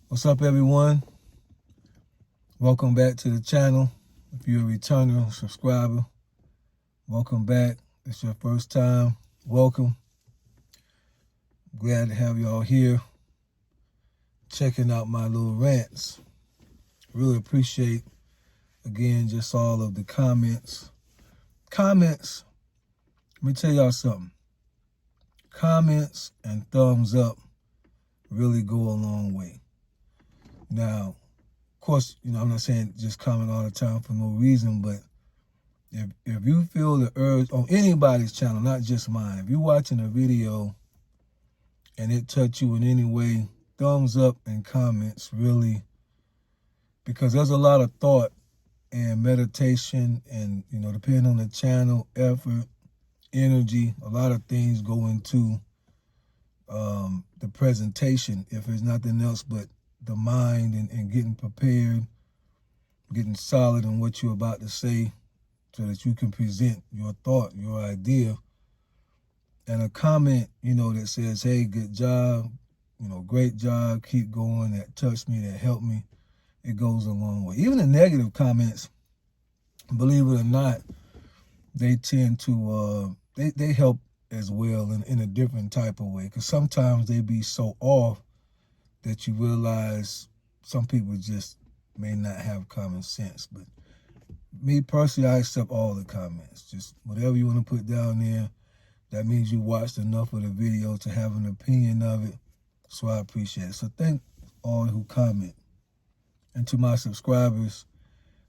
What's up, everyone? Welcome back to the channel. If you're a returner subscriber, welcome back. If it's your first time, welcome. Glad to have y'all here checking out my little rants. Really appreciate, again, just all of the comments. Let me tell y'all something. Comments and thumbs up really go a long way. Now, of course, I'm not saying just comment all the time for no reason, but if you feel the urge on anybody's channel, not just mine, if you're watching a video and it touched you in any way, thumbs up and comments really, because there's a lot of thought and meditation and, depending on the channel, effort, energy, a lot of things go into the presentation, if it's nothing else but the mind and getting prepared, getting solid in what you're about to say so that you can present your thought, your idea. And a comment, that says, hey, good job, great job, keep going, that touched me, that helped me, it goes a long way. Even the negative comments, believe it or not, they tend to, they help as well in a different type of way. Because sometimes they be so off that you realize some people just may not have common sense. But me personally, I accept all the comments. Just whatever you want to put down there, that means you watched enough of the video to have an opinion of it. So I appreciate it. So thank all who comment. And to my subscribers,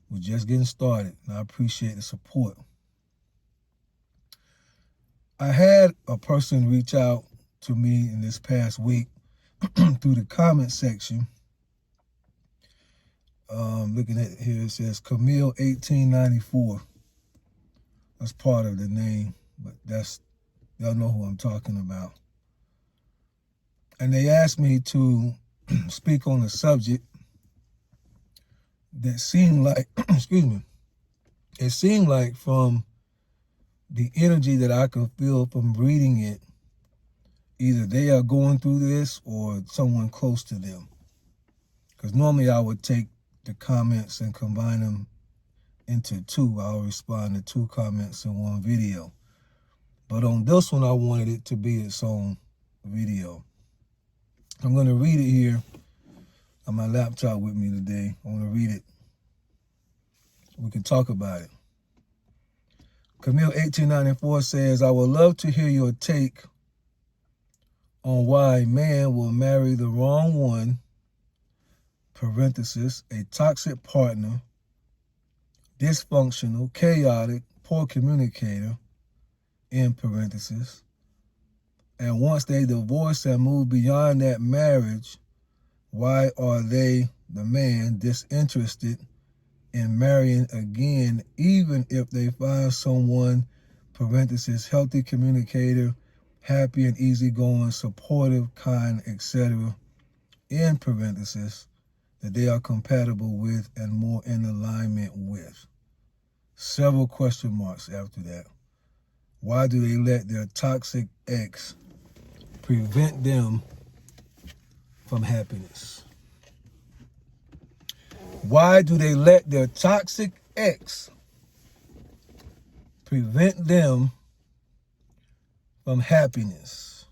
we're just getting started, and I appreciate the support. I had a person reach out to me in this past week through the comment section. Looking at here, it says Camille 1894. That's part of the name, but y'all know who I'm talking about. And they asked me to speak on a subject that seemed like, it seemed like from the energy that I can feel from reading it, either they are going through this or someone close to them. Because normally I would take the comments and combine them into two. I'll respond to two comments in one video. But on this one, I wanted it to be its own video. I'm going to read it here on my laptop with me today. I want to read it. We can talk about it. Camille 1894 says, I would love to hear your take on why a man will marry the wrong one, parenthesis, a toxic partner, dysfunctional, chaotic, poor communicator, in parenthesis, and once they divorce and move beyond that marriage, why are they, the man, disinterested in marrying again, even if they find someone, parenthesis, healthy communicator, happy and easygoing, supportive, kind, etc., in parenthesis, that they are compatible with and more in alignment with. Several question marks after that. Why do they let their toxic ex prevent them from happiness? Why do they let their toxic ex prevent them from happiness?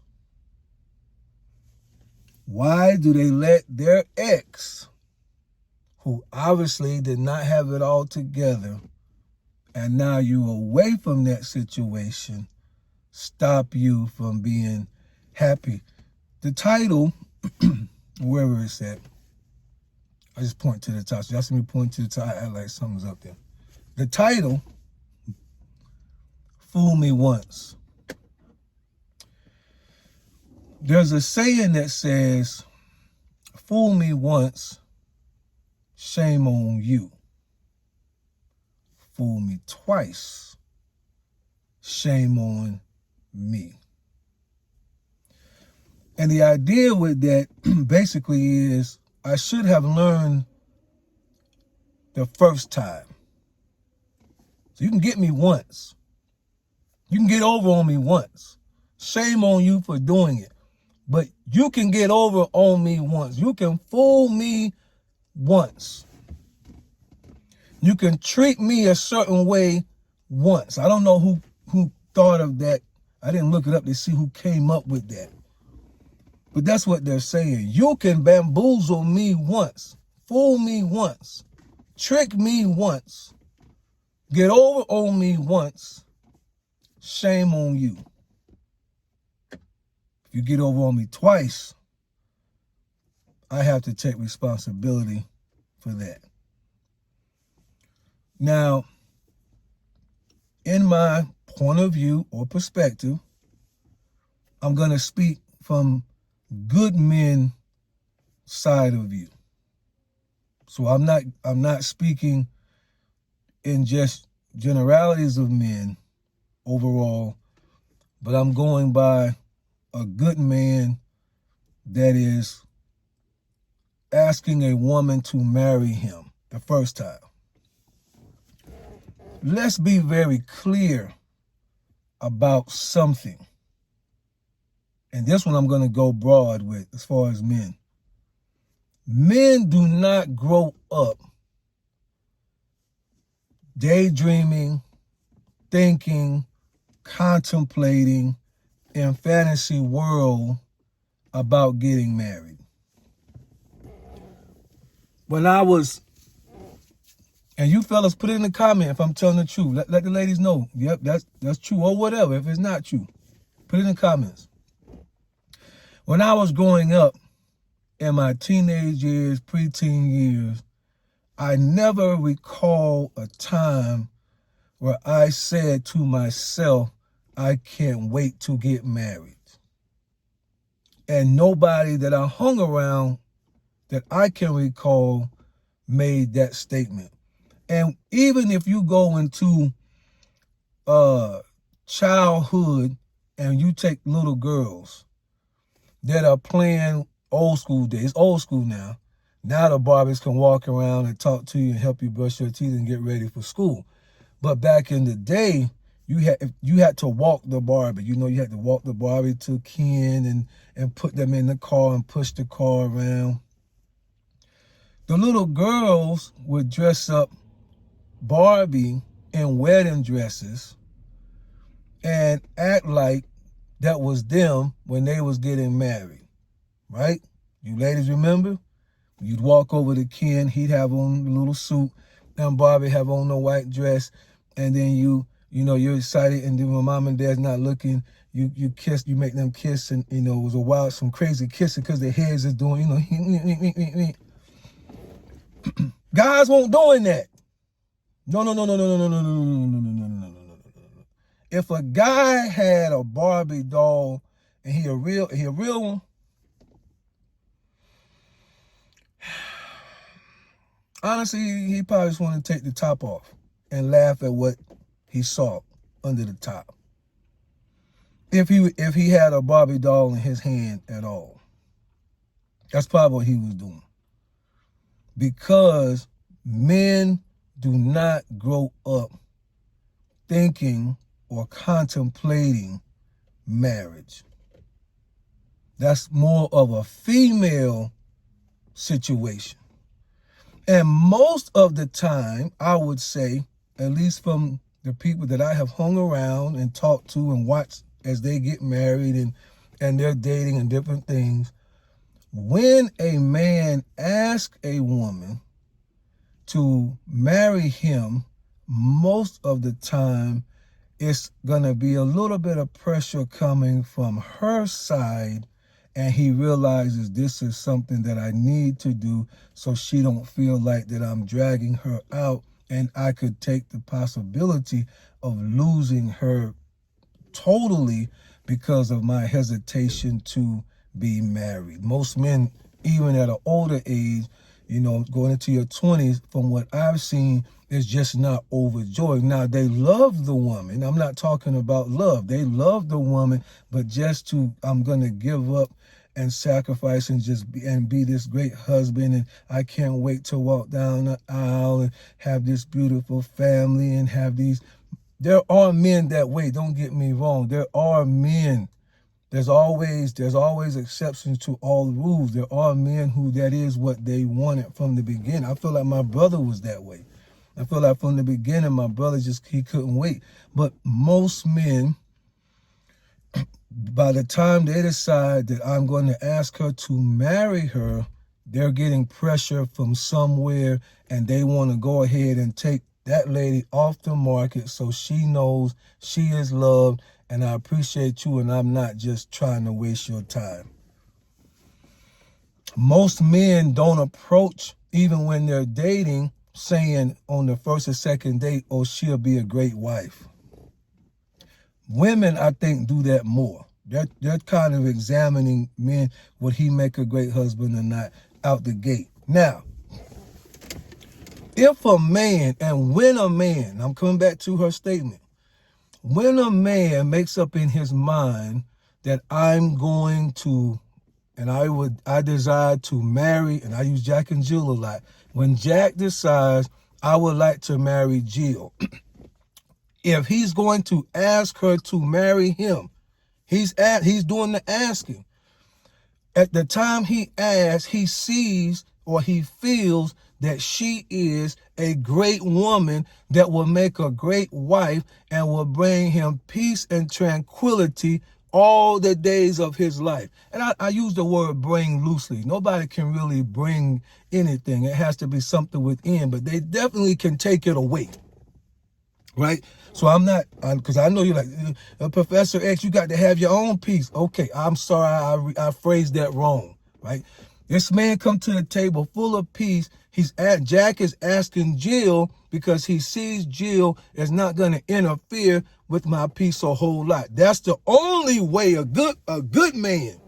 Why do they let their ex, who obviously did not have it all together, and now you're away from that situation, stop you from being happy? The title, wherever it's at, I just point to the top. So y'all see me point to the top, I act like something's up there. The title, Fool Me Once. There's a saying that says, fool me once, shame on you. Fool me twice, shame on me. And the idea with that basically is, I should have learned the first time. So you can get me once. You can get over on me once. Shame on you for doing it. But you can get over on me once. You can fool me once. You can treat me a certain way once. I don't know who thought of that. I didn't look it up to see who came up with that. But that's what they're saying. You can bamboozle me once, fool me once, trick me once, get over on me once. Shame on you. If you get over on me twice, I have to take responsibility for that. Now, in my point of view or perspective, I'm going to speak from good men side of view. So I'm not speaking in just generalities of men overall, but I'm going by a good man that is asking a woman to marry him the first time. Let's be very clear about something. And this one I'm going to go broad with as far as men. Men do not grow up daydreaming, thinking, contemplating in fantasy world about getting married. When I was, and you fellas put it in the comment if I'm telling the truth. Let the ladies know. Yep, that's true or whatever. If it's not true, put it in the comments. When I was growing up in my teenage years, preteen years, I never recall a time where I said to myself, I can't wait to get married. And nobody that I hung around that I can recall made that statement. And even if you go into childhood and you take little girls that are playing old school days, old school now. Now the Barbies can walk around and talk to you and help you brush your teeth and get ready for school. But back in the day, you had to walk the Barbie. You know, you had to walk the Barbie to Ken and put them in the car and push the car around. The little girls would dress up Barbie in wedding dresses and act like that was them when they was getting married, right? You ladies remember? You'd walk over to Ken, he'd have on a little suit, and Barbie have on a white dress, and then you're excited, and then when mom and dad's not looking, you kiss, you make them kiss, and it was some crazy kissing because their heads is doing, guys won't doing that. No. If a guy had a Barbie doll and he a real one, honestly, he probably just want to take the top off and laugh at what he saw under the top. If he had a Barbie doll in his hand at all. That's probably what he was doing. Because men do not grow up thinking or contemplating marriage. That's more of a female situation. And most of the time, I would say, at least from the people that I have hung around and talked to and watched as they get married and they're dating and different things, when a man asks a woman to marry him, most of the time, it's going to be a little bit of pressure coming from her side, and he realizes this is something that I need to do so she don't feel like that I'm dragging her out, and I could take the possibility of losing her totally because of my hesitation to be married. Most men, even at an older age, going into your 20s, from what I've seen, is just not overjoyed. Now, they love the woman. I'm not talking about love. They love the woman, but I'm going to give up and sacrifice and be this great husband, and I can't wait to walk down the aisle and have this beautiful family and have these. There are men that way, don't get me wrong. There are men there's always exceptions to all rules. There are men who that is what they wanted from the beginning. I feel like my brother was that way. I feel like from the beginning, my brother he couldn't wait. But most men, by the time they decide that I'm going to ask her to marry her, they're getting pressure from somewhere, and they want to go ahead and take that lady off the market so she knows she is loved, and I appreciate you, and I'm not just trying to waste your time. Most men don't approach, even when they're dating, saying on the first or second date, oh, she'll be a great wife. Women, I think, do that more. They're kind of examining men, would he make a great husband or not, out the gate. Now, if a man, and when a man, I'm coming back to her statement, when a man makes up in his mind that I'm going to, and I desire to marry, and I use Jack and Jill a lot. When Jack decides I would like to marry Jill, if he's going to ask her to marry him, he's doing the asking. At the time he asks, he sees or he feels that she is a great woman that will make a great wife and will bring him peace and tranquility all the days of his life. And I use the word bring loosely. Nobody can really bring anything. It has to be something within, but they definitely can take it away. Right? So I'm not, because I know you're like, Professor X, you got to have your own peace. Okay, I'm sorry, I phrased that wrong. Right? This man come to the table full of peace. Jack is asking Jill because he sees Jill is not going to interfere with my peace a whole lot. That's the only way a good man.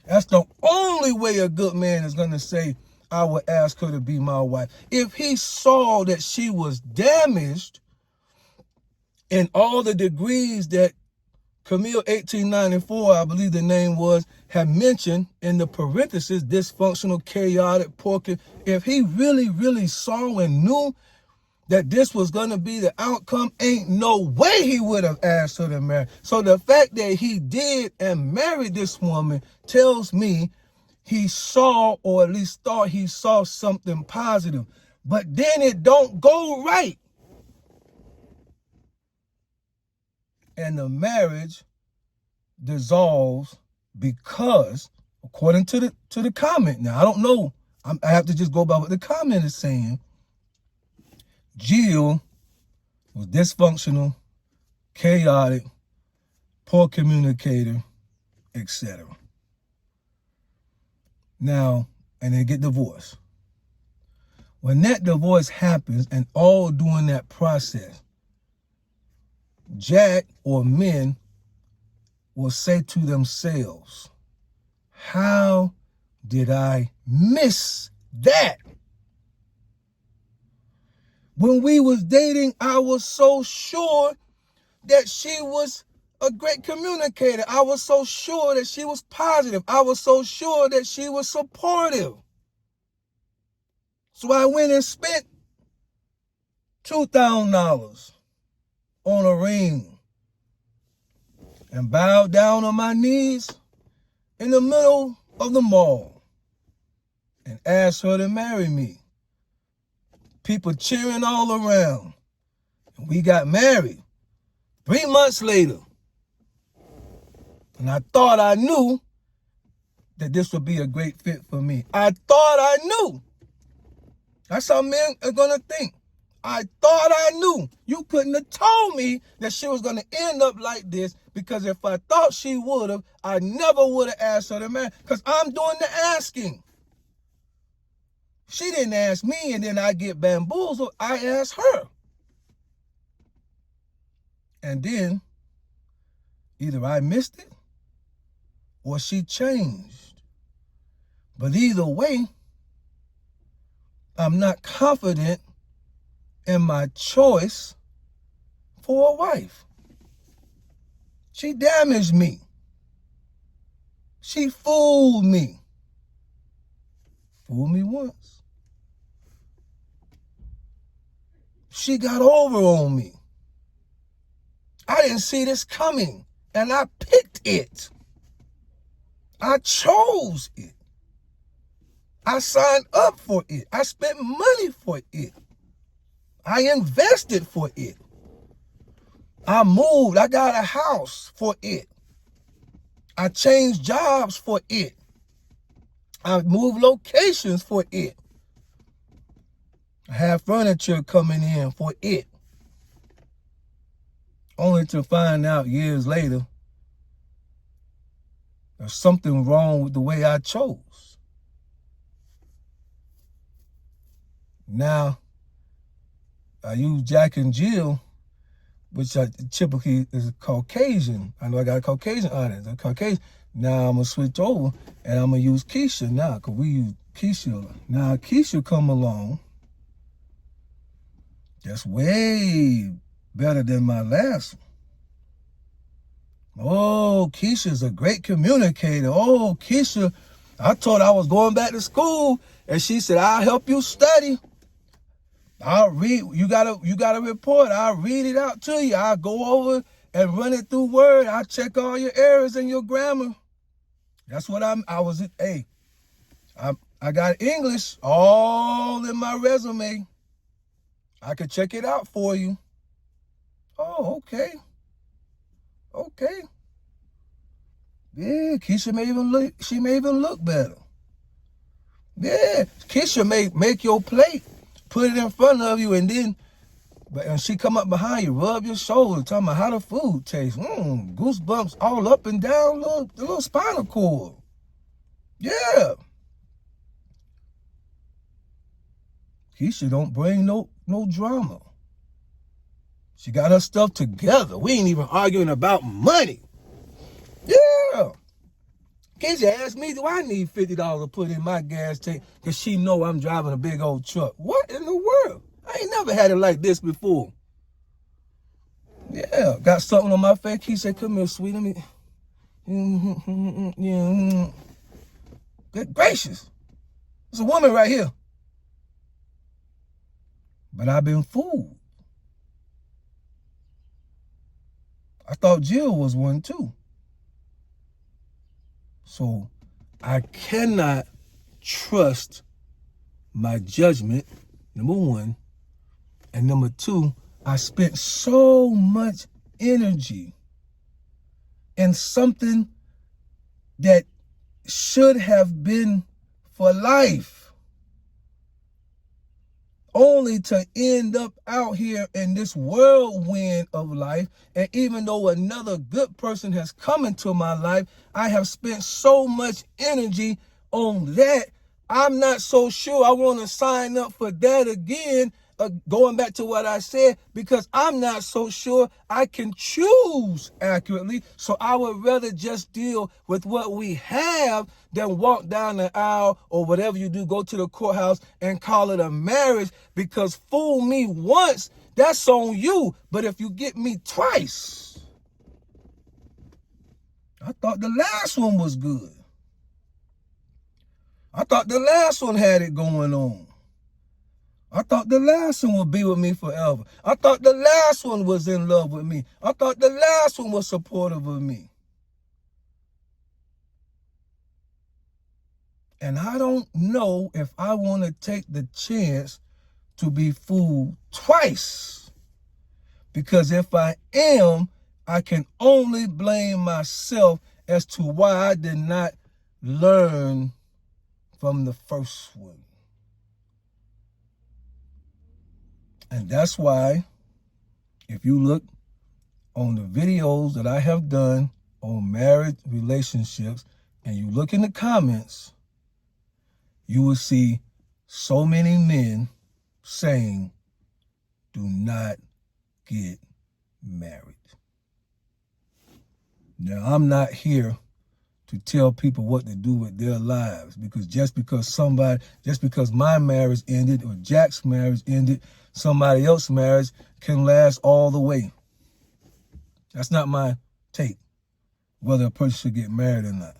That's the only way a good man is going to say, I would ask her to be my wife. If he saw that she was damaged in all the degrees that Camille 1894, I believe the name was, had mentioned in the parentheses, dysfunctional, chaotic, poor. If he really, really saw and knew that this was going to be the outcome, ain't no way he would have asked her to marry. So the fact that he did and married this woman tells me he saw, or at least thought he saw, something positive. But then it don't go right. And the marriage dissolves because, according to the comment, now I don't know, I have to just go by what the comment is saying, Jill was dysfunctional, chaotic, poor communicator, etc. Now, and they get divorced. When that divorce happens, and all during that process, Jack or men will say to themselves, how did I miss that? When we was dating, I was so sure that she was a great communicator. I was so sure that she was positive. I was so sure that she was supportive. So I went and spent $2,000 on a ring and bowed down on my knees in the middle of the mall and asked her to marry me. People cheering all around. And we got married 3 months later. And I thought I knew that this would be a great fit for me. I thought I knew. That's how men are going to think. I thought I knew. You couldn't have told me that she was going to end up like this, because if I thought she would have, I never would have asked her to marry, because I'm doing the asking. She didn't ask me and then I get bamboozled. I asked her. And then either I missed it or she changed. But either way, I'm not confident in my choice for a wife. She damaged me. She fooled me. Fooled me once. She got over on me. I didn't see this coming. And I picked it. I chose it. I signed up for it. I spent money for it. I invested for it. I moved. I got a house for it. I changed jobs for it. I moved locations for it. I have furniture coming in for it. Only to find out years later there's something wrong with the way I chose. Now, I use Jack and Jill, which typically is Caucasian. I know I got a Caucasian audience. A Caucasian. Now I'm going to switch over and I'm going to use Keisha now because we use Keisha. Now Keisha come along. That's way better than my last one. Oh, Keisha's a great communicator. Oh, Keisha, I told her I was going back to school and she said, I'll help you study. I'll read, you got a report. I'll read it out to you. I'll go over and run it through Word. I'll check all your errors and your grammar. That's what I got English all in my resume. I could check it out for you. Oh, okay. Okay. Yeah, Keisha may even look better. Yeah, Keisha may make your plate, put it in front of you, and then and she come up behind you, rub your shoulder, talking about how the food tastes. Goosebumps all up and down the little spinal cord. Yeah. Keisha don't bring no drama. She got her stuff together. We ain't even arguing about money. Yeah. Keisha asked me, do I need $50 to put in my gas tank? Because she know I'm driving a big old truck. What in the world? I ain't never had it like this before. Yeah, got something on my face. Keisha said, come here, sweet. Let me. Good gracious. There's a woman right here. But I've been fooled. I thought Jill was one too. So I cannot trust my judgment, number one. And number two, I spent so much energy in something that should have been for life, only to end up out here in this whirlwind of life. And even though another good person has come into my life, I have spent so much energy on that. I'm not so sure I want to sign up for that again, going back to what I said, because I'm not so sure I can choose accurately. So I would rather just deal with what we have than walk down the aisle or whatever you do, go to the courthouse and call it a marriage, because fool me once, that's on you. But if you get me twice, I thought the last one was good. I thought the last one had it going on. I thought the last one would be with me forever. I thought the last one was in love with me. I thought the last one was supportive of me. And I don't know if I want to take the chance to be fooled twice. Because if I am, I can only blame myself as to why I did not learn from the first one. And that's why, if you look on the videos that I have done on marriage relationships, and you look in the comments, you will see so many men saying, do not get married. Now, I'm not here to tell people what to do with their lives, because just because my marriage ended or Jack's marriage ended, somebody else's marriage can last all the way. That's not my take, whether a person should get married or not.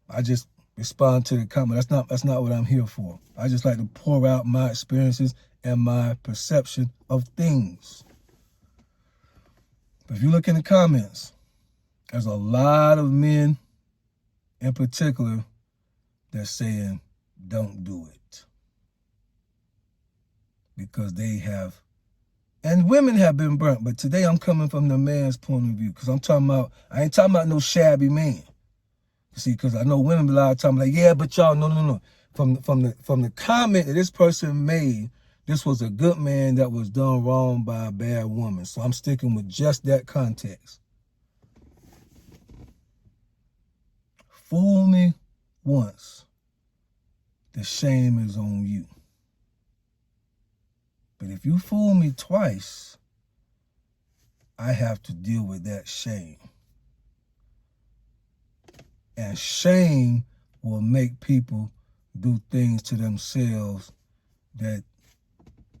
I just respond to the comment. That's not what I'm here for. I just like to pour out my experiences and my perception of things. But if you look in the comments, There's a lot of men in particular that's saying, don't do it. Because they have, and women have been burnt, but today I'm coming from the man's point of view, because I'm talking about, I ain't talking about no shabby man. See, because I know women a lot of times like, yeah, but y'all, no. From the comment that this person made, this was a good man that was done wrong by a bad woman. So I'm sticking with just that context. Fool me once, the shame is on you. But if you fool me twice, I have to deal with that shame. And shame will make people do things to themselves that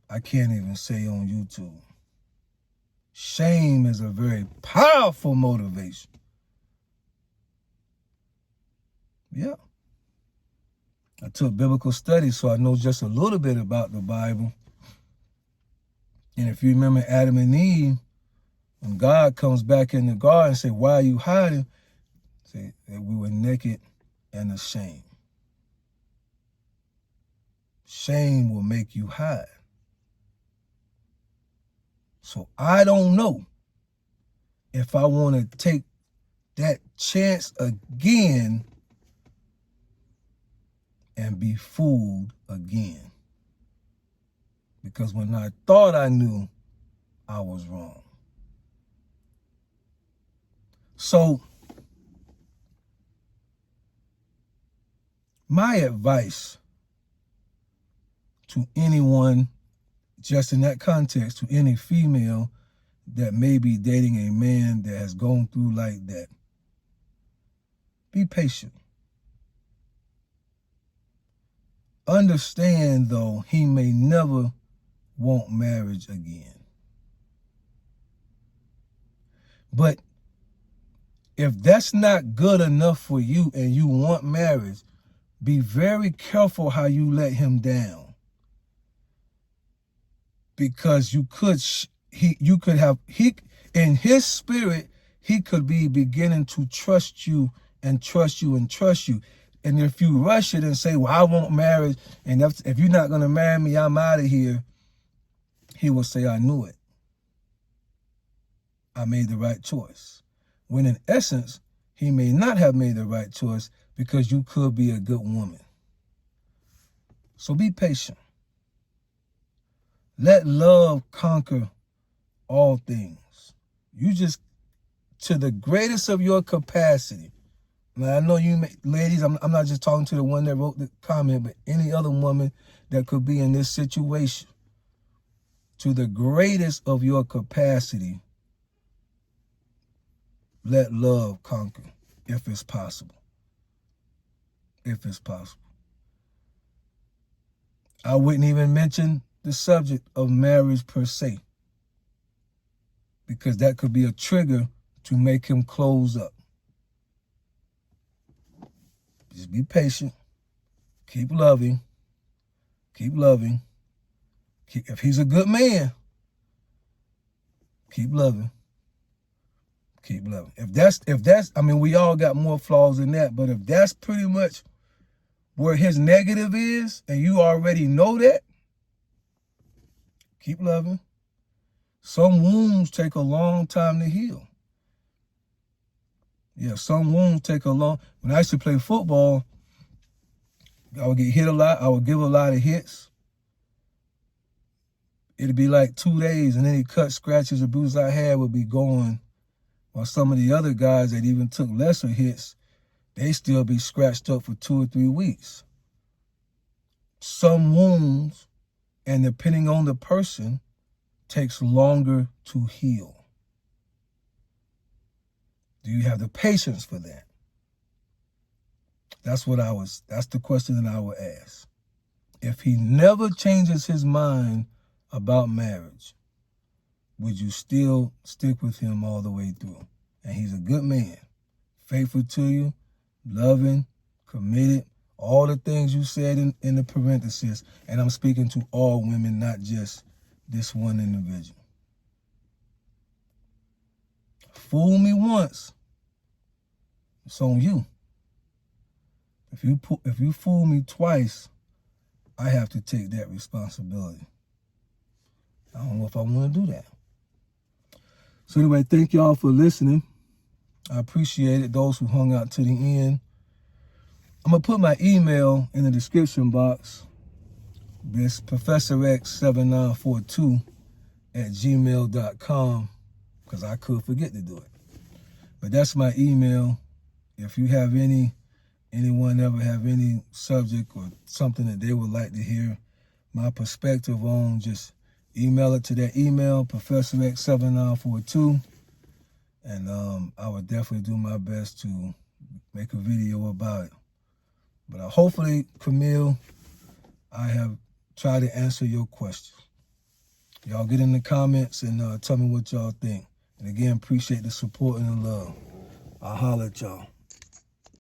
I can't even say on YouTube. Shame is a very powerful motivation. Yeah. I took biblical studies, so I know just a little bit about the Bible. And if you remember Adam and Eve, when God comes back in the garden and say, why are you hiding? Say that we were naked and ashamed. Shame will make you hide. So I don't know if I want to take that chance again and be fooled again. Because when I thought I knew, I was wrong. So my advice to anyone, just in that context, to any female that may be dating a man that has gone through like that, be patient. Understand, though, he may never want marriage again. But if that's not good enough for you and you want marriage, be very careful how you let him down. Because you could, in his spirit, he could be beginning to trust you and trust you and trust you. And if you rush it and say, well, I want marriage, and if you're not going to marry me, I'm out of here, he will say, I knew it. I made the right choice. When in essence, he may not have made the right choice because you could be a good woman. So be patient. Let love conquer all things. You just, to the greatest of your capacity. Now, I know you ladies, I'm not just talking to the one that wrote the comment, but any other woman that could be in this situation. To the greatest of your capacity, let love conquer, if it's possible. If it's possible. I wouldn't even mention the subject of marriage per se, because that could be a trigger to make him close up. Just be patient. Keep loving. Keep loving. If he's a good man, keep loving. Keep loving. If that's, I mean, we all got more flaws than that, but if that's pretty much where his negative is, and you already know that, keep loving. Some wounds take a long time to heal. Yeah, some wounds take a long... When I used to play football, I would get hit a lot. I would give a lot of hits. It'd be like 2 days, and any cuts, scratches, or bruises I had would be gone. While some of the other guys that even took lesser hits, they still be scratched up for 2 or 3 weeks. Some wounds, and depending on the person, takes longer to heal. Do you have the patience for that? That's the question that I would ask. If he never changes his mind about marriage, would you still stick with him all the way through? And he's a good man, faithful to you, loving, committed, all the things you said in the parentheses. And I'm speaking to all women, not just this one individual. Fool me once, It's on you. If you fool me twice, I have to take that responsibility. I don't know if I want to do that. So anyway, thank y'all for listening. I appreciate it. Those who hung out to the end. I'm going to put my email in the description box. It's ProfessorX7942@gmail.com, because I could forget to do it. But that's my email. If you have anyone ever have any subject or something that they would like to hear my perspective on, just email it to that email, ProfessorX7942, and I would definitely do my best to make a video about it. But hopefully, Camille, I have tried to answer your questions. Y'all get in the comments and tell me what y'all think. And again, appreciate the support and the love. I'll holler at y'all.